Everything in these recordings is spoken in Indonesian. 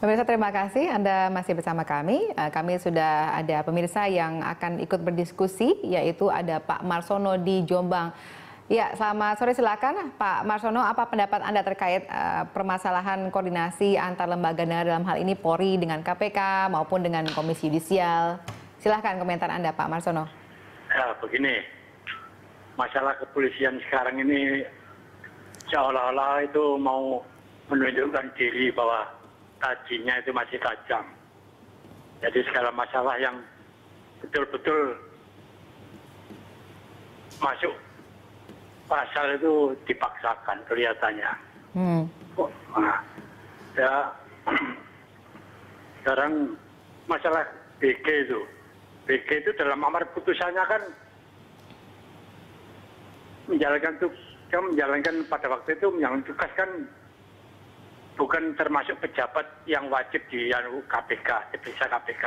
Pemirsa, terima kasih Anda masih bersama kami. Kami sudah ada pemirsa yang akan ikut berdiskusi, yaitu ada Pak Marsono di Jombang. Ya, selamat sore, silakan Pak Marsono. Apa pendapat Anda terkait permasalahan koordinasi antar lembaga negara dalam hal ini Polri dengan KPK maupun dengan Komisi Yudisial? Silahkan komentar Anda, Pak Marsono. Ya, begini, masalah kepolisian sekarang ini seolah-olah itu mau menunjukkan diri bahwa tajinya itu masih tajam. Jadi segala masalah yang betul-betul masuk pasal itu dipaksakan kelihatannya. Nah, ya sekarang masalah BG itu dalam amar putusannya kan menjalankan pada waktu itu menjalankan tugas kan bukan termasuk pejabat yang wajib di KPK, diperiksa KPK.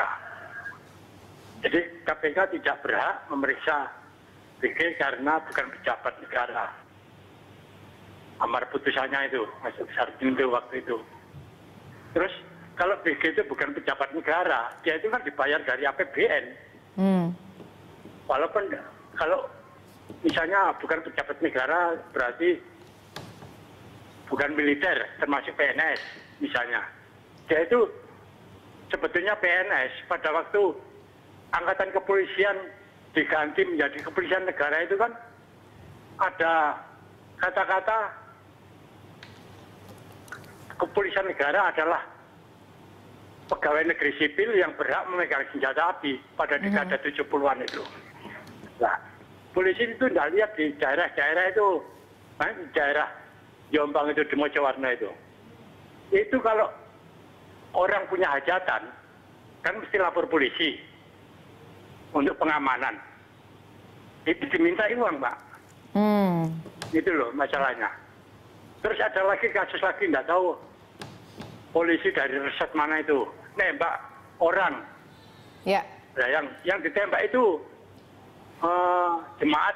Jadi KPK tidak berhak memeriksa BG karena bukan pejabat negara. Amar putusannya itu, masuk Sarjin itu waktu itu. Terus kalau BG itu bukan pejabat negara, dia itu kan dibayar dari APBN. Walaupun kalau misalnya bukan pejabat negara berarti bukan militer, termasuk PNS misalnya. Dia itu sebetulnya PNS pada waktu angkatan kepolisian diganti menjadi kepolisian negara itu kan ada kata-kata kepolisian negara adalah pegawai negeri sipil yang berhak memegang senjata api pada dekade 70-an itu. Nah, polisi itu tidak lihat di daerah-daerah itu, di daerah Jombang itu, di Mojowarno itu kalau orang punya hajatan kan mesti lapor polisi untuk pengamanan. Itu diminta uang, Pak. Itu loh masalahnya. Terus ada lagi kasus lagi, tidak tahu polisi dari resort mana itu nembak orang. Ya. Nah, yang ditembak itu jemaat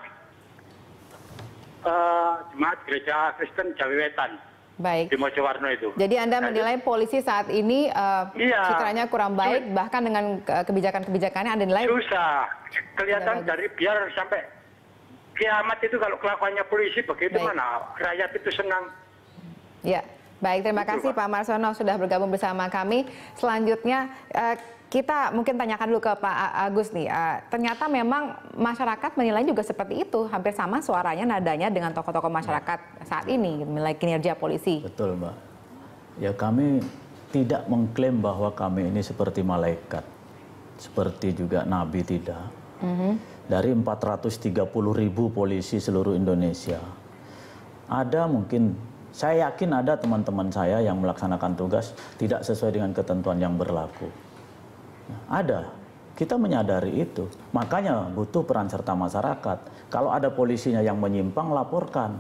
gereja Kristen Jawi Wetan. Baik. Di Mojowarno itu. Jadi Anda menilai polisi saat ini citranya kurang baik, bahkan dengan kebijakan-kebijakannya Anda nilai susah. Kelihatan dari biar sampai kiamat itu kalau kelakuannya polisi begitu mana rakyat itu senang. Ya, baik, terima kasih Pak Marsono sudah bergabung bersama kami. Selanjutnya kita mungkin tanyakan dulu ke Pak Agus nih. Ternyata memang masyarakat menilai juga seperti itu, hampir sama suaranya, nadanya dengan tokoh-tokoh masyarakat saat ini menilai kinerja polisi. Betul, Mbak. Ya, kami tidak mengklaim bahwa kami ini seperti malaikat, seperti juga Nabi, tidak. Dari 430.000 polisi seluruh Indonesia, ada mungkin, saya yakin ada teman-teman saya yang melaksanakan tugas tidak sesuai dengan ketentuan yang berlaku. Ada, kita menyadari itu. Makanya butuh peran serta masyarakat. Kalau ada polisinya yang menyimpang, laporkan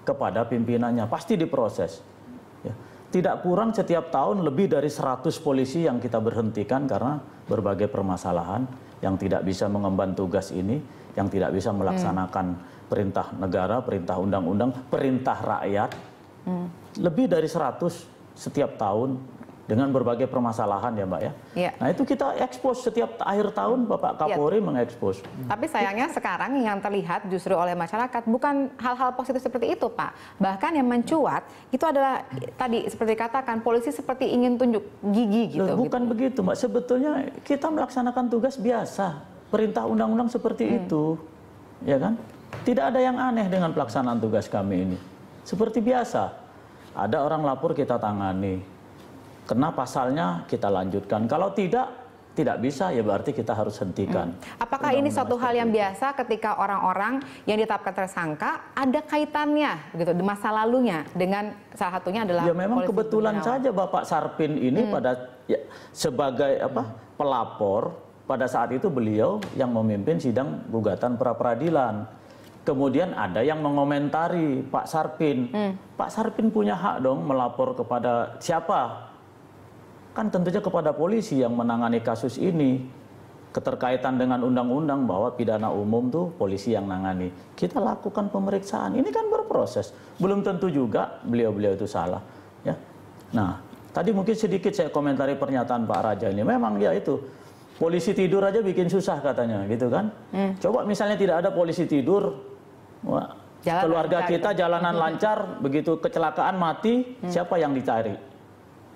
kepada pimpinannya, pasti diproses. Ya. Tidak kurang setiap tahun lebih dari 100 polisi yang kita berhentikan karena berbagai permasalahan, yang tidak bisa mengemban tugas ini, yang tidak bisa melaksanakan perintah negara, perintah undang-undang, perintah rakyat. Lebih dari 100 setiap tahun. Dengan berbagai permasalahan ya, Mbak ya. Ya. Nah, itu kita ekspos setiap akhir tahun, Bapak Kapolri mengekspos. Tapi sayangnya sekarang yang terlihat justru oleh masyarakat bukan hal-hal positif seperti itu, Pak. Bahkan yang mencuat itu adalah tadi seperti katakan polisi seperti ingin tunjuk gigi gitu. Bukan begitu, Mbak. Sebetulnya kita melaksanakan tugas biasa. Perintah undang-undang seperti itu. Ya kan? Tidak ada yang aneh dengan pelaksanaan tugas kami ini. Seperti biasa. Ada orang lapor, kita tangani. Kena pasalnya kita lanjutkan. Kalau tidak bisa ya berarti kita harus hentikan. Apakah ini suatu hal yang biasa ketika orang-orang yang ditetapkan tersangka ada kaitannya gitu di masa lalunya dengan salah satunya adalah ya memang kebetulan saja Bapak Sarpin ini sebagai pelapor pada saat itu beliau yang memimpin sidang gugatan pra peradilan. Kemudian ada yang mengomentari Pak Sarpin. Pak Sarpin punya hak dong melapor kepada siapa? Kan tentunya kepada polisi yang menangani kasus ini. Keterkaitan dengan undang-undang bahwa pidana umum tuh polisi yang nangani. Kita lakukan pemeriksaan. Ini kan berproses. Belum tentu juga beliau-beliau itu salah. Ya. Nah, Tadi mungkin sedikit saya komentari pernyataan Pak Raja ini. Memang ya itu, polisi tidur aja bikin susah katanya gitu kan. Coba misalnya tidak ada polisi tidur, wah, keluarga kita jalanan lancar, begitu kecelakaan mati, siapa yang dicari?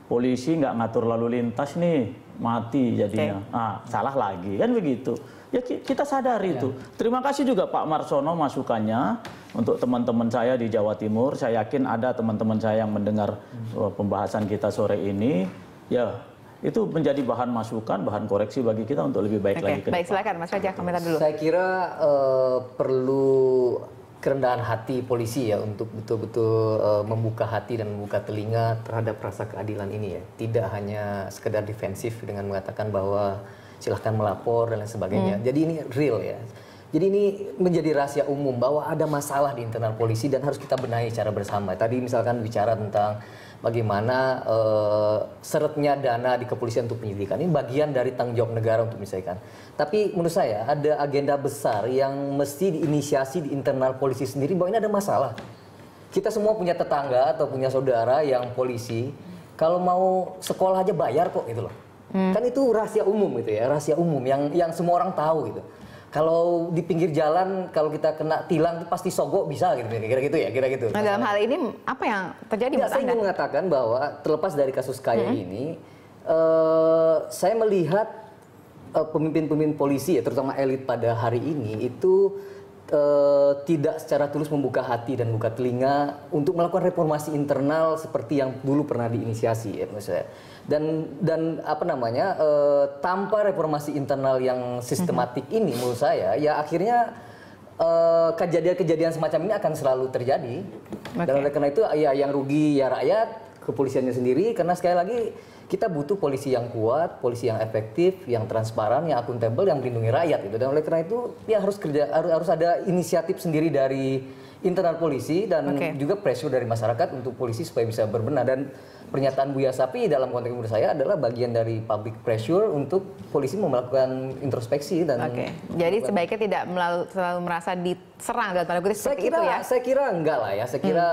Polisi nggak ngatur lalu lintas nih, mati jadinya. Salah lagi, kan begitu. Ya kita sadari itu. Terima kasih juga Pak Marsono masukannya untuk teman-teman saya di Jawa Timur. Saya yakin ada teman-teman saya yang mendengar pembahasan kita sore ini. Ya, itu menjadi bahan masukan, bahan koreksi bagi kita untuk lebih baik lagi ke depan. Baik, silakan Mas Raja komentar dulu. Saya kira perlu kerendahan hati polisi ya untuk betul-betul membuka hati dan membuka telinga terhadap rasa keadilan ini ya. Tidak hanya sekedar defensif dengan mengatakan bahwa silahkan melapor dan lain sebagainya. Jadi ini real ya. Jadi ini menjadi rahasia umum bahwa ada masalah di internal polisi dan harus kita benahi secara bersama. Tadi misalkan bicara tentang bagaimana seretnya dana di kepolisian untuk penyidikan. Ini bagian dari tanggung jawab negara untuk menyelesaikan. Tapi menurut saya ada agenda besar yang mesti diinisiasi di internal polisi sendiri bahwa ini ada masalah. Kita semua punya tetangga atau punya saudara yang polisi. Kalau mau sekolah aja bayar kok gitu loh. Kan itu rahasia umum gitu ya, rahasia umum yang semua orang tahu gitu. Kalau di pinggir jalan, kalau kita kena tilang pasti sogok bisa gitu, kira-kira gitu ya, kira gitu. Nah, dalam hal ini apa yang terjadi? Saya ingin mengatakan bahwa terlepas dari kasus kayak ini, saya melihat pemimpin-pemimpin polisi ya, terutama elit pada hari ini itu tidak secara tulus membuka hati dan buka telinga untuk melakukan reformasi internal seperti yang dulu pernah diinisiasi ya menurut saya. Dan apa namanya tanpa reformasi internal yang sistematik ini menurut saya ya akhirnya kejadian-kejadian semacam ini akan selalu terjadi. Dan oleh karena itu ya yang rugi ya rakyat, kepolisiannya sendiri, karena sekali lagi kita butuh polisi yang kuat, polisi yang efektif, yang transparan, yang akuntabel, yang melindungi rakyat gitu. Dan oleh karena itu ya harus ada inisiatif sendiri dari internal polisi dan juga pressure dari masyarakat untuk polisi supaya bisa berbenah. Dan pernyataan Buya Sapi dalam konteks menurut saya adalah bagian dari public pressure untuk polisi melakukan introspeksi dan. Jadi sebaiknya tidak selalu merasa diserang dalam tanda kutip seperti itu ya? Saya kira enggak lah ya. Saya kira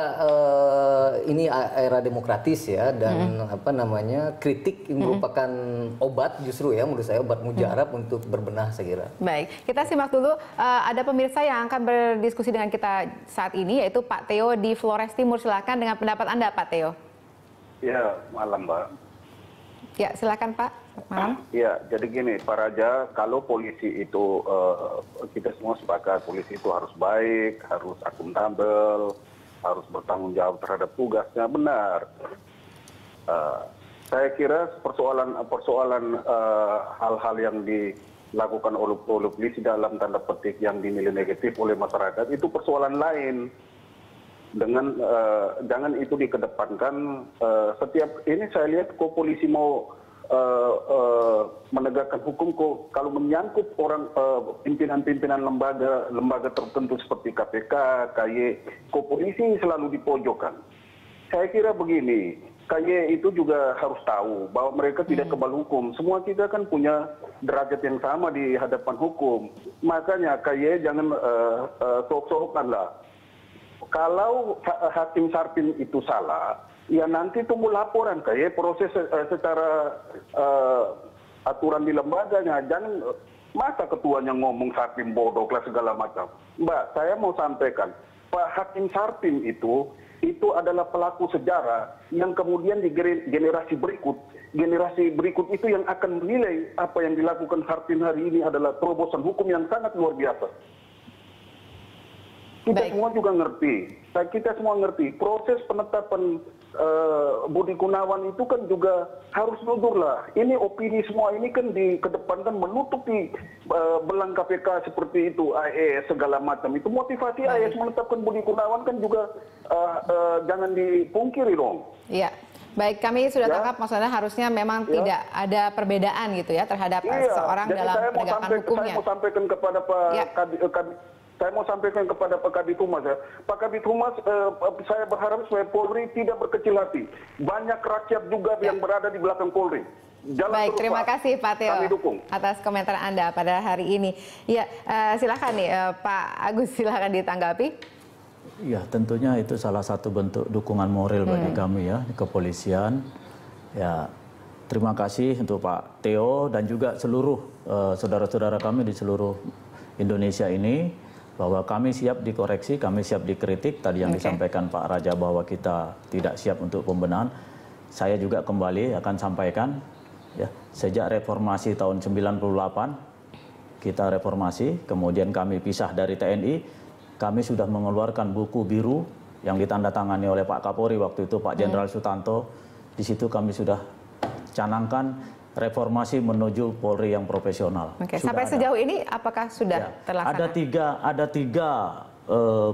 ini era demokratis ya dan apa namanya kritik merupakan obat justru ya menurut saya obat mujarab untuk berbenah saya kira. Baik, kita simak dulu ada pemirsa yang akan berdiskusi dengan kita saat ini yaitu Pak Theo di Flores Timur. Silakan dengan pendapat Anda Pak Theo. Ya, malam Mbak. Ya, silakan Pak. Malam. Ya, jadi gini Pak Raja, kalau polisi itu kita semua sepakat polisi itu harus baik, harus akuntabel, harus bertanggung jawab terhadap tugasnya, benar. Saya kira persoalan hal-hal yang dilakukan oleh polisi dalam tanda petik yang dinilai negatif oleh masyarakat itu persoalan lain. Dengan jangan itu dikedepankan setiap ini saya lihat kok polisi mau menegakkan hukum kok kalau menyangkut orang pimpinan-pimpinan lembaga tertentu seperti KPK, KY, kok polisi selalu dipojokkan. Saya kira begini, KY itu juga harus tahu bahwa mereka tidak kebal hukum. Semua kita kan punya derajat yang sama di hadapan hukum. Makanya KY jangan sok-sokan lah. Kalau Hakim Sarpin itu salah, ya nanti tunggu laporan kayak proses secara aturan di lembaganya. Jangan masa ketuanya ngomong Sarpin bodoh lah segala macam. Mbak, saya mau sampaikan, Pak Hakim Sarpin itu adalah pelaku sejarah yang kemudian di generasi berikut itu yang akan menilai apa yang dilakukan Sarpin hari ini adalah terobosan hukum yang sangat luar biasa. Kita semua juga ngerti, kita semua ngerti proses penetapan Budi Gunawan itu kan juga harus jujur lah. Ini opini semua ini kan dikedepankan menutupi belang KPK seperti itu, AES segala macam. Itu motivasi AES menetapkan Budi Gunawan kan juga jangan dipungkiri dong. Iya. Baik, kami sudah tangkap maksudnya harusnya memang tidak ada perbedaan gitu ya terhadap seorang dalam penegakan hukumnya. Saya mau sampaikan kepada Saya mau sampaikan kepada Pak Kabid Humas ya. Pak Kabid Humas, saya berharap supaya Polri tidak berkecil hati. Banyak rakyat juga yang berada di belakang Polri. Baik, terima kasih Pak Theo atas komentar Anda pada hari ini. Ya, silakan nih Pak Agus, silakan ditanggapi. Ya, tentunya itu salah satu bentuk dukungan moral bagi kami ya di kepolisian. Ya, terima kasih untuk Pak Theo dan juga seluruh saudara-saudara kami di seluruh Indonesia ini, bahwa kami siap dikoreksi, kami siap dikritik. Tadi yang disampaikan Pak Raja bahwa kita tidak siap untuk pembenahan. Saya juga kembali akan sampaikan, ya, sejak reformasi tahun 98, kita reformasi, kemudian kami pisah dari TNI, kami sudah mengeluarkan buku biru yang ditandatangani oleh Pak Kapolri waktu itu, Pak Jenderal Sutanto. Di situ kami sudah canangkan reformasi menuju Polri yang profesional. Sampai sejauh ini apakah sudah terlaksana? Ada tiga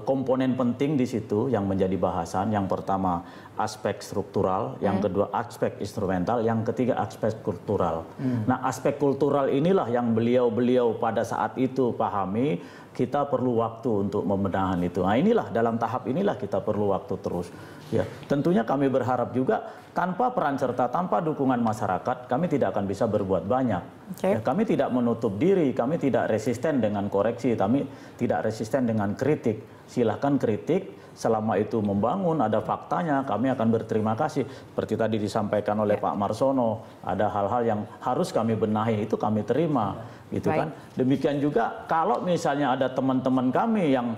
komponen penting di situ yang menjadi bahasan. Yang pertama aspek struktural, yang kedua aspek instrumental, yang ketiga aspek kultural. Nah, aspek kultural inilah yang beliau-beliau pada saat itu pahami, kita perlu waktu untuk membenahan itu. Nah, inilah dalam tahap inilah kita perlu waktu terus. Ya, tentunya kami berharap juga tanpa peran serta, tanpa dukungan masyarakat, kami tidak akan bisa berbuat banyak. Ya, kami tidak menutup diri, kami tidak resisten dengan koreksi, kami tidak resisten dengan kritik. Silahkan kritik, selama itu membangun, ada faktanya, kami akan berterima kasih. Seperti tadi disampaikan oleh Pak Marsono, ada hal-hal yang harus kami benahi, itu kami terima. Gitu kan. Demikian juga kalau misalnya ada teman-teman kami yang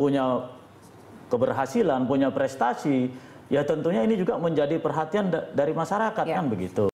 punya keberhasilan, punya prestasi, ya tentunya ini juga menjadi perhatian dari masyarakat, kan begitu.